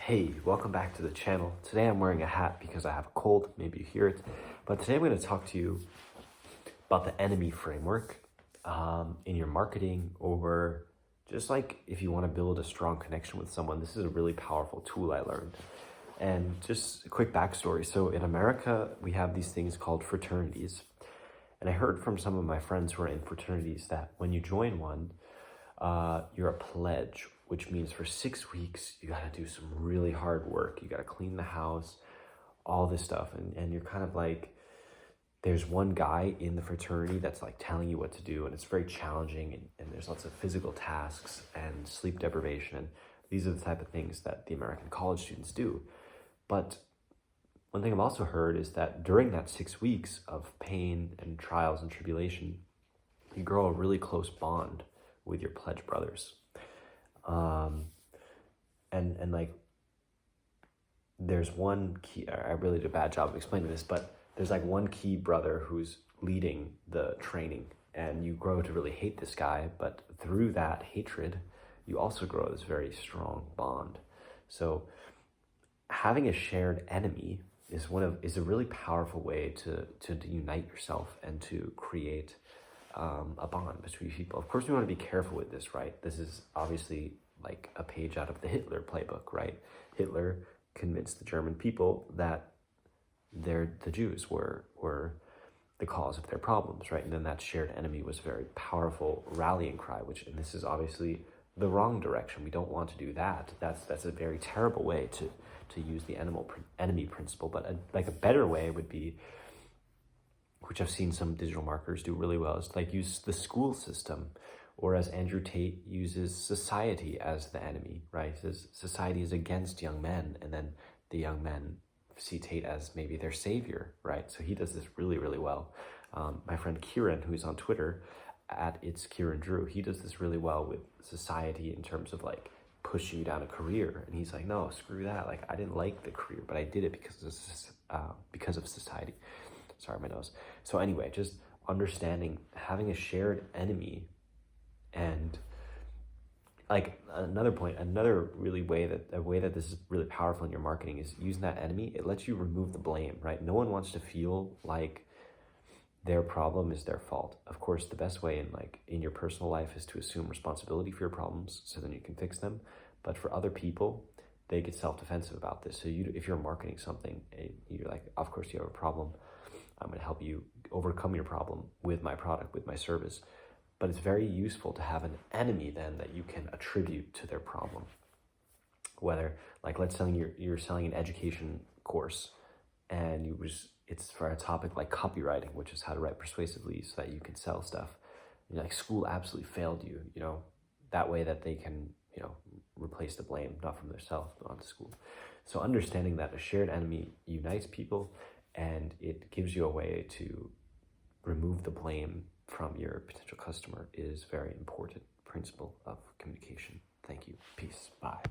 Hey, welcome back to the channel. Today I'm wearing a hat because I have a cold, maybe you hear it. But today I'm going to talk to you about the enemy framework in your marketing, or just like if you want to build a strong connection with someone. This is a really powerful tool I learned. And just a quick backstory. So in America, we have these things called fraternities. And I heard from some of my friends who are in fraternities that when you join one, you're a pledge, which means for 6 weeks, you got to do some really hard work. You got to clean the house, all this stuff. And you're kind of like, there's one guy in the fraternity that's like telling you what to do. And it's very challenging. And there's lots of physical tasks and sleep deprivation. And these are the type of things that the American college students do. But one thing I've also heard is that during that 6 weeks of pain and trials and tribulation, you grow a really close bond with your pledge brothers. And like, there's one key, I really did a bad job of explaining this, but there's like one key brother who's leading the training, and you grow to really hate this guy, but through that hatred, you also grow this very strong bond. So having a shared enemy is a really powerful way to unite yourself and to create a bond between people. Of course, we want to be careful with this, right? This is obviously like a page out of the Hitler playbook, right? Hitler convinced the German people that the Jews were the cause of their problems, right? And then that shared enemy was a very powerful rallying cry, and this is obviously the wrong direction. We don't want to do that. That's a very terrible way to use the enemy principle. But a better way would be, which I've seen some digital marketers do really well, is like use the school system, or as Andrew Tate uses society as the enemy, right? He says society is against young men, and then the young men see Tate as maybe their savior, right? So he does this really, really well. My friend Kieran, who's on Twitter, at It's Kieran Drew, he does this really well with society in terms of like pushing you down a career. And he's like, no, screw that. Like, I didn't like the career, but I did it because of society. Sorry, my nose. So anyway, just understanding, having a shared enemy. And like another way that this is really powerful in your marketing is using that enemy. It lets you remove the blame, right? No one wants to feel like their problem is their fault. Of course, the best way in your personal life is to assume responsibility for your problems so then you can fix them. But for other people, they get self-defensive about this. So if you're marketing something, you're like, of course you have a problem. I'm going to help you overcome your problem with my product, with my service. But it's very useful to have an enemy then that you can attribute to their problem. Whether, like, let's say you're selling an education course, and it's for a topic like copywriting, which is how to write persuasively so that you can sell stuff. And like, school absolutely failed you, that way that they can, replace the blame, not from themselves, but on the school. So understanding that a shared enemy unites people, and it gives you a way to remove the blame from your potential customer is very important principle of communication. Thank you. Peace. Bye.